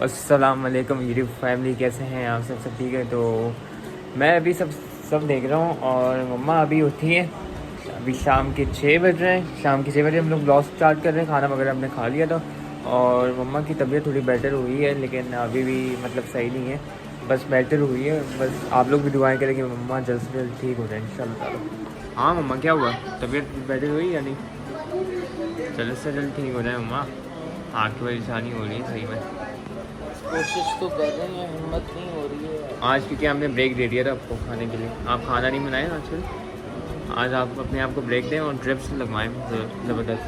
अस्सलाम वालेकुम YouTube family, कैसे हैं आप सब ठीक है। तो मैं अभी सब देख रहा हूँ और मम्मा अभी उठी हैं। अभी शाम के 6 बज रहे हैं। शाम के 6 बजे हम लोग ब्लॉग स्टार्ट कर रहे हैं। खाना वगैरह हमने खा लिया था और मम्मा की तबीयत थोड़ी बेटर हुई है, लेकिन अभी भी मतलब सही नहीं है, बस बेटर हुई है। बस आप लोग भी दुआएं करें कि मम्मा जल्द से जल्द ठीक हो जाए इंशाल्लाह। हाँ मम्मा, क्या हुआ? तबीयत बेटर हुई या नहीं? जल्द से जल्द ठीक हो जाए मम्मा। आँख की परेशानी हो रही है सही में। कोशिश तो कर रहे हैं, हिम्मत नहीं हो रही है आज क्योंकि हमने ब्रेक दे दिया था आपको खाने के लिए, आप खाना नहीं बनाए आजकल। आज आप अपने आप को ब्रेक दें और ड्रिप्स लगवाएं ज़बरदस्त।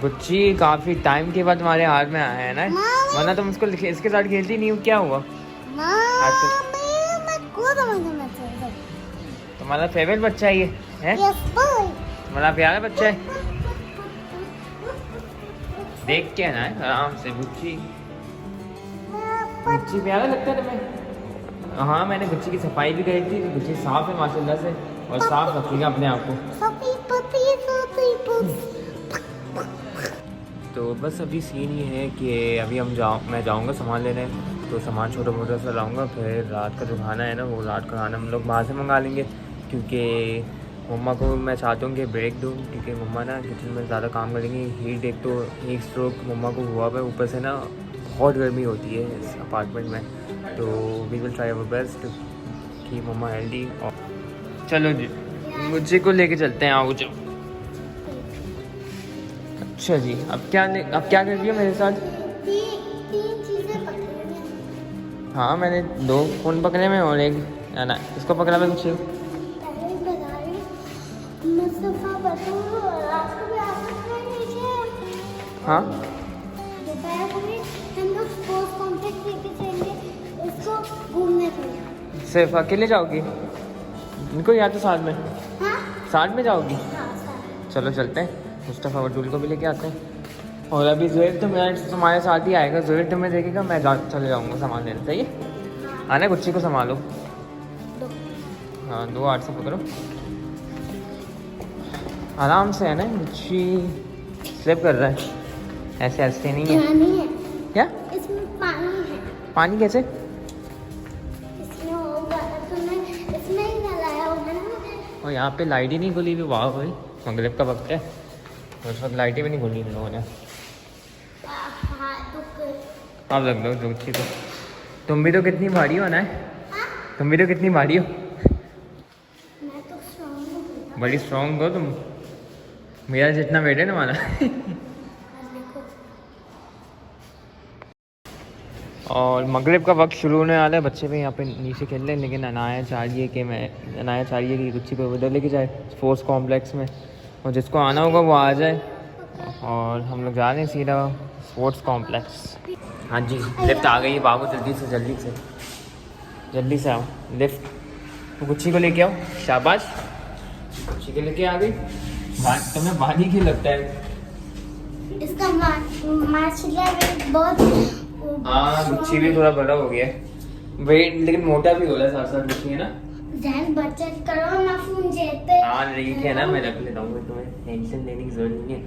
गुच्ची काफ़ी टाइम के बाद हमारे हाथ में आया है ना, वरना तुम उसको इसके साथ खेलती नहीं हो। क्या हुआ? तुम्हारा फेवरेट बच्चा ये है? तुम्हारा प्यारा बच्चा है। देख के ना है आराम से। गुच्ची प्यारा लगता है तुम्हें? हाँ, मैंने गुच्ची की सफाई भी करी थी। गुच्ची साफ है माशाल्लाह से और साफ रखिएगा अपने आप को। तो बस अभी सीन ये है कि अभी मैं जाऊँगा सामान लेने। तो सामान छोटा मोटा सा लाऊँगा, फिर रात का जो खाना है ना, वो रात का खाना हम लोग बाहर से मंगा लेंगे। क्योंकि मम्मा को मैं चाहता हूँ कि ब्रेक दूँ, क्योंकि मम्मा ना किचन में ज़्यादा काम करेंगी। एक तो हीट स्ट्रोक मम्मा को हुआ है, ऊपर से ना बहुत गर्मी होती है इस अपार्टमेंट में। तो we will try our best कि मम्मा हेल्दी। और चलो जी, मुझे को लेके चलते हैं। आओ जाओ। अच्छा जी, अब क्या कर रही हो मेरे साथ? तीन चीजें पकड़ी हैं। हाँ, मैंने 2 फ़ोन पकड़े में और एक ना इसको पकड़ा मैं कुछ। हाँ, दोपहर को भी हम लोग स्पोर्ट्स कॉम्प्लेक्स लेके चलेंगे उसको घूमने के लिए। सिर्फ अकेले जाओगी? इनको या तो साथ में? हाँ? साथ में जाओगी? हाँ, साथ। चलो चलते हैं। मुस्तफ़ा वटूल को भी लेके आते हैं। और अभी ज़ुहैब तो मेरा तुम्हारे साथ ही आएगा। ज़ुहैब तुम्हें देखेगा, मैं चले जाऊँगा सामान लेने। सही है? आना, गुच्ची को संभालो। हाँ, 2 हाथ से पकड़ो आराम से, है ना। गुच्ची स्लिप कर रहा है, ऐसे हंसते नहीं है। नहीं है, क्या? इसमें पानी है। पानी कैसे? इसमें होगा तुमने इसमें ही नलाया होगा ना। और यहाँ पे लाइट ही नहीं खुली हुई। वाह भाई, मगरिब का वक्त है और उस वक्त लाइटें भी नहीं खुली इन लोगों ने। हाँ, तो आप लग लो गुच्ची को। तुम भी तो कितनी भारी हो ना है। तुम भी तो कितनी भारी हो। मैं तो स्ट्रॉन्ग हूँ। बड़ी स्ट्रॉन्ग हो तुम। मेरा जितना वेट है ना हमारा। देखो, और मगरिब का वक्त शुरू होने वाला है। बच्चे भी यहाँ पे नीचे खेल रहे हैं, लेकिन अनाया चाह रही है कि गुच्ची को उधर लेके जाए स्पोर्ट्स कॉम्प्लेक्स में, और जिसको आना होगा वो आ जाए। और हम लोग जा रहे हैं सीधा स्पोर्ट्स कॉम्प्लेक्स। हाँ जी, लिफ्ट आ गई है। बाबू जल्दी से आओ। लिफ्ट, तो गुच्ची को लेके आओ। शाबाश, गुच्ची को लेके आ गई। तुम्हें भारी क्यों लगता है? इसका मार्शल वेट बहुत। हाँ, गुच्ची भी थोड़ा बड़ा हो गया है वेट, लेकिन मोटा भी हो रहा है साथ साथ। गुच्ची है ना। ध्यान बचत करो ना, फोन जेते। हाँ ठीक है ना, मैं रख लेता हूँ, तुम्हें टेंशन लेने की जरूरत नहीं है।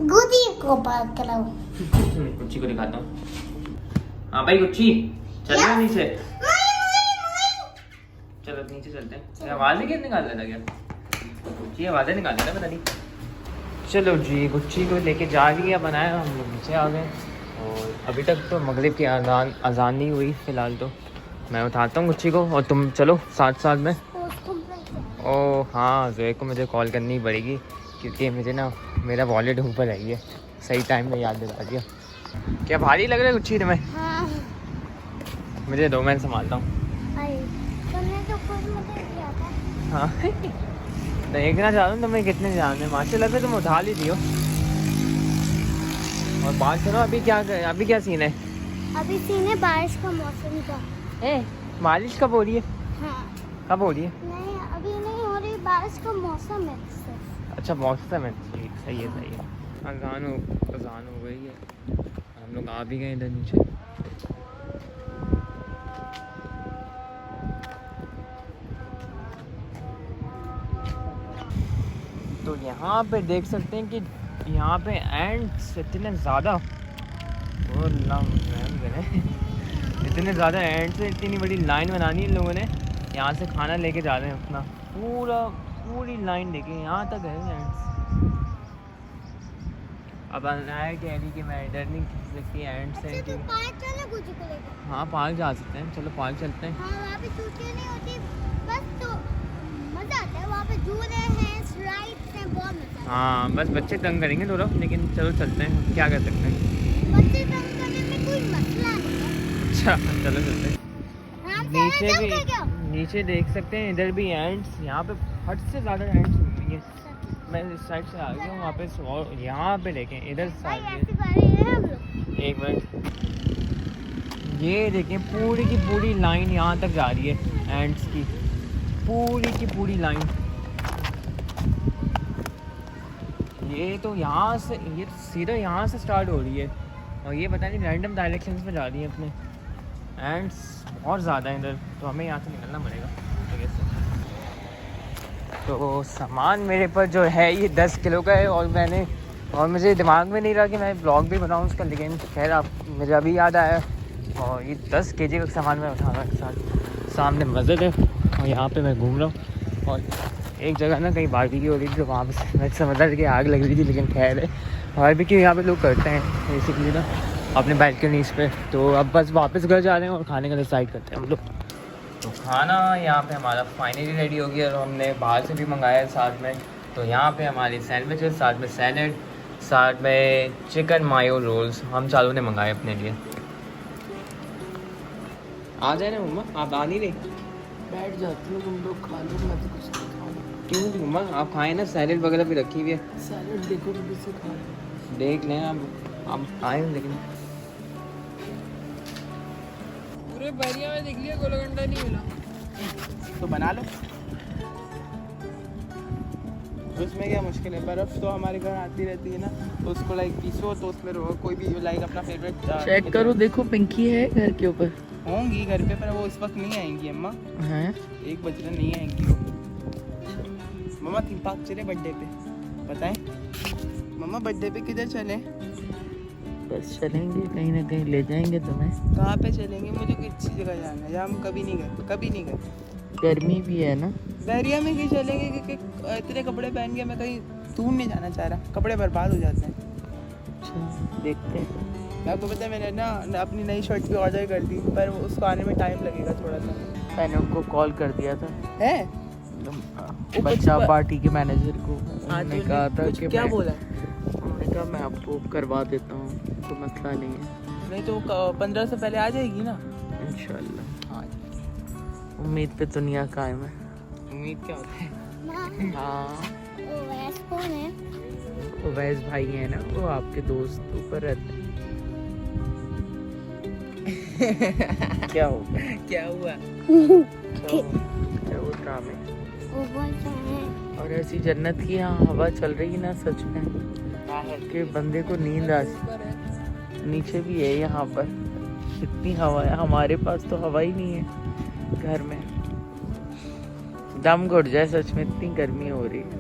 गुदी को पार कराओ। गुच्ची को दिखाता हूँ। हाँ भाई गुच्ची, चल रहा नीचे। चलो नीचे चलते हैं। आवाज़ ही निकाल लेना क्या? गुच्ची आवाज़ें निकाल लेना, पता नहीं। चलो जी, गुच्ची को लेके जा रही है बनाया। हम लोग नीचे आ गए और अभी तक तो मगरिब की अजान नहीं हुई फ़िलहाल। तो मैं उठाता हूँ गुच्ची को और तुम चलो साथ में। ओह हाँ, ज़ोए को मुझे कॉल करनी पड़ेगी, क्योंकि मुझे ना मेरा वॉलेट ऊपर आई है। सही टाइम में याद दिला दिया। क्या भारी लग रहा है गुच्ची तुम्हें? हाँ, मुझे दो, मैं संभालता हूँ। तुमने तो खुद मुझे किया था। हाँ देखना चाहता हूँ तुम्हें कितने ध्यान में। माशाल्लाह से तुम उठा ली दियो। और बात करो, अभी क्या सीन है? अभी सीन है बारिश का मौसम का। बारिश कब हो रही है? हाँ, कब हो रही है? नहीं अभी नहीं हो रही, बारिश का मौसम है सिर्फ। अच्छा, मौसम है। ठीक, सही है। अजान हो गई है, हम लोग आ भी गए इधर नीचे। तो यहाँ पे देख सकते हैं कि यहाँ पे एंड्स इतने ज़्यादा वो इतने ज़्यादा एंड से इतनी बड़ी लाइन बनानी है इन लोगों ने। यहाँ से खाना लेके जा रहे हैं अपना, पूरी लाइन लेके यहाँ तक है एंड्स। अब अनाया कह रही कि मैं इधर नहीं खींच सकती एंड से। अच्छा, तो पार्क चले गुज्जू को लेकर? हाँ पार्क जा सकते हैं, चलो पार्क चलते हैं। हाँ वहाँ पे छुट्टियाँ नहीं होती, बस तो मज़ा आता है वहाँ पे, झूले हैं, स्लाइड्स हैं, बहुत मज़ा आता है। हाँ बस बच्चे तंग करेंगे थोड़ा, लेकिन चलो चलते हैं, क्या कर सकते हैं। बच्चे तंग करने में कोई मसला नहीं है। अच्छा चलो चलते हैं। राम से नीचे जंप भी, कर गया। नीचे देख सकते हैं, इधर भी एंड्स, यहाँ पे हद से ज़्यादा एंड्स मिल रही है। मैं इस साइड से आ गया हूँ वापस, और यहाँ पे देखें इधर से आ भाई गए। ऐसी बारी है हम लोग। एक मिनट, ये देखें पूरी की पूरी लाइन यहाँ तक जा रही है एंड्स की, पूरी की पूरी लाइन। ये तो यहाँ से, ये सीधा यहाँ से स्टार्ट हो रही है, और ये पता नहीं रैंडम डायरेक्शंस में जा रही है अपने। एंड्स बहुत ज़्यादा है इधर, तो हमें यहाँ से निकलना पड़ेगा आगे से। तो सामान मेरे पर जो है ये 10 किलो का है, और मुझे दिमाग में नहीं रहा कि मैं ब्लॉग भी बनाऊँ उसका, लेकिन खैर आप मुझे अभी याद आया। और ये 10 kg का सामान मैं उठा रहा हूँ एक साथ। सामने मस्जिद है और यहाँ पे मैं घूम रहा हूँ, और एक जगह ना कहीं बारबेक्यू हो रही थी, तो वहाँ पे मैं समझ रहा था कि आग लग रही थी, लेकिन खैर है बारबेक्यू यहाँ पे लोग करते हैं बेसिकली ना अपने बैल्कनीज़ पे। तो अब बस वापस घर जा रहे हैं और खाने का डिसाइड करते हैं हम लोग। तो खाना यहाँ पे हमारा फाइनली रेडी हो गया, और हमने बाहर से भी मंगाया है साथ में। तो यहाँ पे हमारी सैंडविचेस, साथ में सैलड, साथ में चिकन मायो रोल्स हम चारों ने मंगाए अपने लिए। आ जाए ना मम्मा, आप आ नहीं रही? बैठ जाती हूँ, तुम लोग खा लो, मैं तो कुछ नहीं खाऊंगा। क्यों मम्मा, आप खाएं ना, सैलड वगैरह भी रखी हुई है। सैलड देखो तो किससे खा लो। देख लें आप आए, लेकिन पूरे बैरिया में देख लिया, गोलगंडा नहीं मिला। तो बना लो, उसमें क्या मुश्किल है। बर्फ़ तो हमारे घर आती रहती है ना, तो उसको लाइक पीसो, तो उसमें कोई भी लाइक अपना फेवरेट चेक करो, देखो पिंकी है घर के ऊपर। होंगी घर पे, पर वो इस वक्त नहीं आएंगी अम्मा, हैं 1 बज रहा, नहीं आएंगी वो। मम्मा थीम पार्क चले बर्थडे पे, बताएं मम्मा बर्थडे पे किधर चले? बस चलेंगे, कहीं ना कहीं ले जाएंगे तुम्हें। कहाँ पे चलेंगे? मुझे किसी जगह जाना है जहाँ हम कभी नहीं गए। गर्मी भी है ना। बैरिया में कहीं चलेंगे, क्योंकि इतने कपड़े पहन के मैं कहीं दूर नहीं जाना चाह रहा, कपड़े बर्बाद हो जाते हैं। अच्छा देखते हैं। आपको पता है मैंने ना अपनी नई शर्ट भी ऑर्डर कर दी, पर उसको आने में टाइम लगेगा थोड़ा सा। मैंने उनको कॉल कर दिया था, है बच्चा पार्टी के मैनेजर को। हाँ, उन्होंने तो कहा था कि क्या बोला? उन्होंने कहा मैं आपको करवा देता हूँ, कोई मसला नहीं है। नहीं तो 15 से पहले आ जाएगी ना। इंशाल्लाह, हाँ, उम्मीद पे दुनिया कायम है। उम्मीद क्या होता है? हाँ वो वैस कौन है? वो वैस भाई है ना, वो आपके दोस्त ऊपर रहते हैं। क्या होगा? क्या हुआ? क्या वो ड्रामे वो बोलता है और ऐसी जन्नत की यहाँ हवा चल रही है ना, सच में कि बंदे को नींद आ। नीचे भी है यहाँ पर इतनी हवा है, हमारे पास तो हवा ही नहीं है घर में, दम घुट जाए सच में, इतनी गर्मी हो रही है।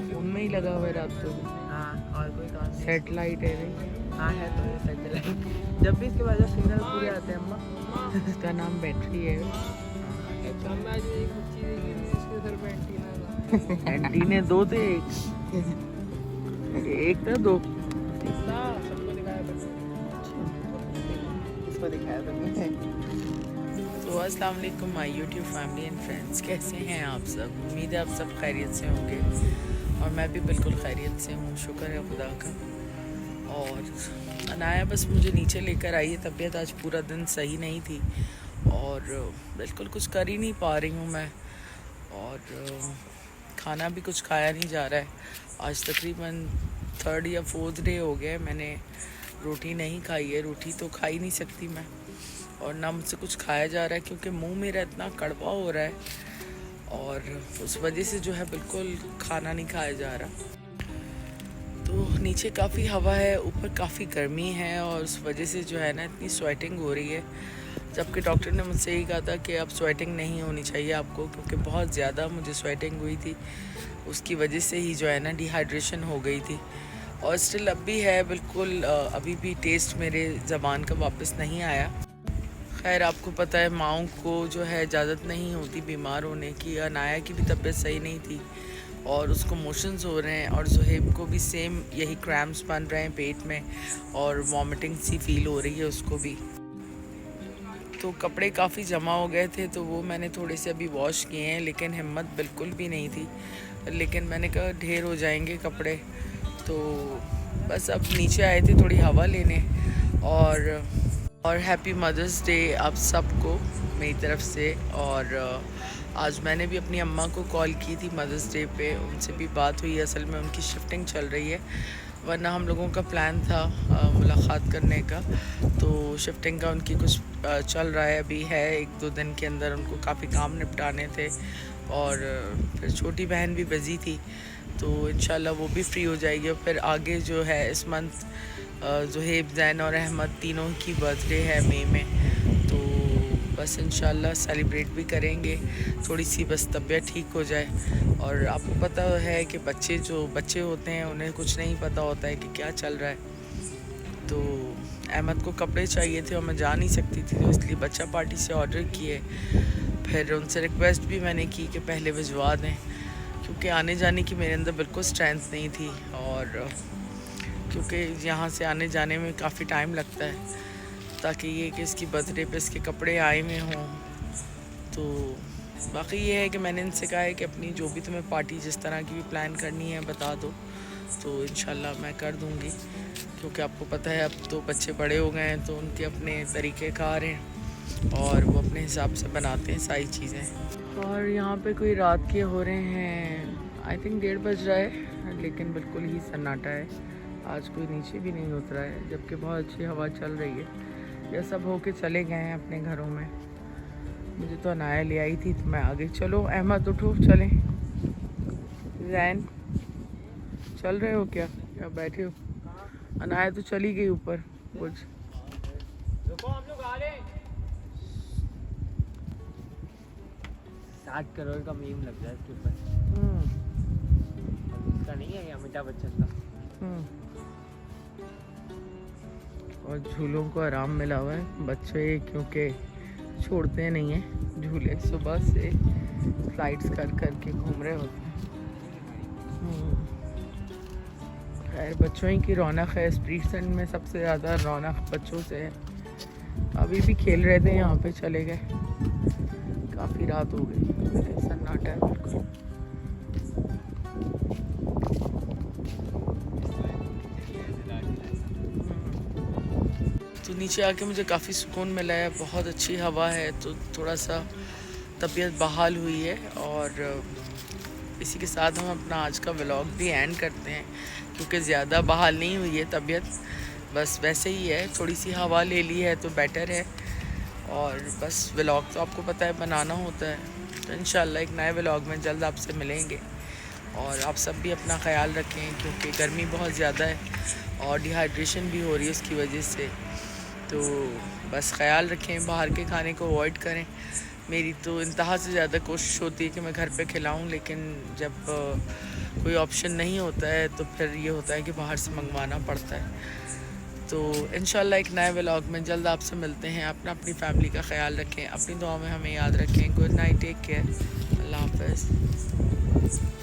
फोन में ही लगा हुआ है रात को। हाँ, और कोई काम? सेटेलाइट है नहीं? हाँ है तो सैटेलाइट। जब भी इसके बाद सिग्नल पूरे आते हैं अम्मा। इसका नाम बैटरी है। एंटीने 2 थे, एक था 2। सबको दिखाया था, इसको दिखाया था। तो अस्सलाम वालेकुम my YouTube family and friends, कैसे हैं आप सब? उम्मीद है आप सब खैरियत से होंगे, और मैं भी बिल्कुल खैरियत से हूँ, शुक्र है खुदा का। और अनाया बस मुझे नीचे लेकर आई है, तबीयत आज पूरा दिन सही नहीं थी, और बिल्कुल कुछ कर ही नहीं पा रही हूँ मैं, और खाना भी कुछ खाया नहीं जा रहा है। आज तकरीबन 3rd या 4th डे हो गया है मैंने रोटी नहीं खाई है। रोटी तो खा ही नहीं सकती मैं, और ना मुझसे कुछ खाया जा रहा है, क्योंकि मुंह मेरा इतना कड़वा हो रहा है, और उस वजह से जो है बिल्कुल खाना नहीं खाया जा रहा। तो नीचे काफ़ी हवा है, ऊपर काफ़ी गर्मी है, और उस वजह से जो है ना इतनी स्वेटिंग हो रही है, जबकि डॉक्टर ने मुझसे यही कहा था कि अब स्वेटिंग नहीं होनी चाहिए आपको, क्योंकि बहुत ज़्यादा मुझे स्वेटिंग हुई थी, उसकी वजह से ही जो है ना डिहाइड्रेशन हो गई थी। और स्टिल अब भी है बिल्कुल, अभी भी टेस्ट मेरे ज़बान का वापस नहीं आया। खैर आपको पता है माँओं को जो है इजाज़त नहीं होती बीमार होने की। अनाया की भी तबीयत सही नहीं थी और उसको मोशंस हो रहे हैं, और ज़ुहैब को भी सेम यही क्रैम्प्स बन रहे हैं पेट में और वॉमिटिंग सी फील हो रही है उसको भी। तो कपड़े काफ़ी जमा हो गए थे तो वो मैंने थोड़े से अभी वॉश किए हैं, लेकिन हिम्मत बिल्कुल भी नहीं थी। लेकिन मैंने कहा ढेर हो जाएंगे कपड़े, तो बस अब नीचे आए थे थोड़ी हवा लेने। और हैप्पी मदर्स डे आप सबको मेरी तरफ से। और आज मैंने भी अपनी अम्मा को कॉल की थी मदर्स डे पे, उनसे भी बात हुई। असल में उनकी शिफ्टिंग चल रही है, वरना हम लोगों का प्लान था मुलाकात करने का। तो शिफ्टिंग का उनकी कुछ चल रहा है, अभी है 1-2 दिन के अंदर उनको काफ़ी काम निपटाने थे। और फिर छोटी बहन भी बिज़ी थी, तो इंशाल्लाह वो भी फ्री हो जाएगी। और फिर आगे जो है इस मंथ ज़ुहैब, ज़ैन और अहमद तीनों की बर्थडे है मई में, तो बस इंशाल्लाह सेलिब्रेट भी करेंगे। थोड़ी सी बस तबीयत ठीक हो जाए। और आपको पता है कि बच्चे होते हैं उन्हें कुछ नहीं पता होता है कि क्या चल रहा है। तो अहमद को कपड़े चाहिए थे और मैं जा नहीं सकती थी, तो इसलिए बच्चा पार्टी से ऑर्डर किए। फिर उनसे रिक्वेस्ट भी मैंने की कि पहले भिजवा दें, क्योंकि आने जाने की मेरे अंदर बिल्कुल स्ट्रेंथ नहीं थी। और क्योंकि यहाँ से आने जाने में काफ़ी टाइम लगता है, ताकि ये कि इसकी बर्थडे पे इसके कपड़े आए हुए हों। तो बाकी ये है कि मैंने इनसे कहा है कि अपनी जो भी तुम्हें पार्टी जिस तरह की भी प्लान करनी है बता दो, तो इंशाल्लाह मैं कर दूँगी। क्योंकि आपको पता है अब तो बच्चे बड़े हो गए हैं, तो उनके अपने तरीक़ेकार हैं और वो अपने हिसाब से बनाते हैं सारी चीज़ें। और यहाँ पे कोई रात के हो रहे हैं, आई थिंक 1:30 बज रहा है, लेकिन बिल्कुल ही सन्नाटा है। आज कोई नीचे भी नहीं उतरा है, जबकि बहुत अच्छी हवा चल रही है। ये सब होके चले गए हैं अपने घरों में। मुझे तो अनाया ले आई थी, तो मैं आ गई। चलो अहमद उठो, चलें। जैन चल रहे हो क्या बैठे हो? अनाया तो चली गई ऊपर कुछ। हम लोग आ रहे हैं। 60 करोड़ का मीम लग जाए इसके ऊपर। उसका नहीं है अमिताभ बच्चन का। और झूलों को आराम मिला हुआ है, बच्चे क्योंकि छोड़ते नहीं हैं झूले, सुबह से स्लाइड्स कर कर के घूम रहे होते हैं। खैर बच्चों ही की रौनक है, स्ट्रीट सेंटर में सबसे ज़्यादा रौनक बच्चों से है। अभी भी खेल रहे थे, यहाँ पे चले गए। काफ़ी रात हो गई, सन्नाटा है बिल्कुल। तो नीचे आके मुझे काफ़ी सुकून मिला है, बहुत अच्छी हवा है, तो थोड़ा सा तबीयत बहाल हुई है। और इसी के साथ हम अपना आज का व्लॉग भी एंड करते हैं, क्योंकि ज़्यादा बहाल नहीं हुई है तबीयत, बस वैसे ही है। थोड़ी सी हवा ले ली है तो बेटर है। और बस व्लॉग तो आपको पता है बनाना होता है, तो इंशाल्लाह एक नए व्लॉग में जल्द आपसे मिलेंगे। और आप सब भी अपना ख्याल रखें, क्योंकि गर्मी बहुत ज़्यादा है और डिहाइड्रेशन भी हो रही है उसकी वजह से। तो बस ख्याल रखें, बाहर के खाने को अवॉइड करें। मेरी तो इंतहा से ज़्यादा कोशिश होती है कि मैं घर पे खिलाऊं, लेकिन जब कोई ऑप्शन नहीं होता है तो फिर ये होता है कि बाहर से मंगवाना पड़ता है। तो इंशाल्लाह एक नए व्लॉग में जल्द आपसे मिलते हैं। अपनी फैमिली का ख्याल रखें, अपनी दुआ में हमें याद रखें। गुड नाइट, टेक केयर, अल्लाह हाफ़िज़।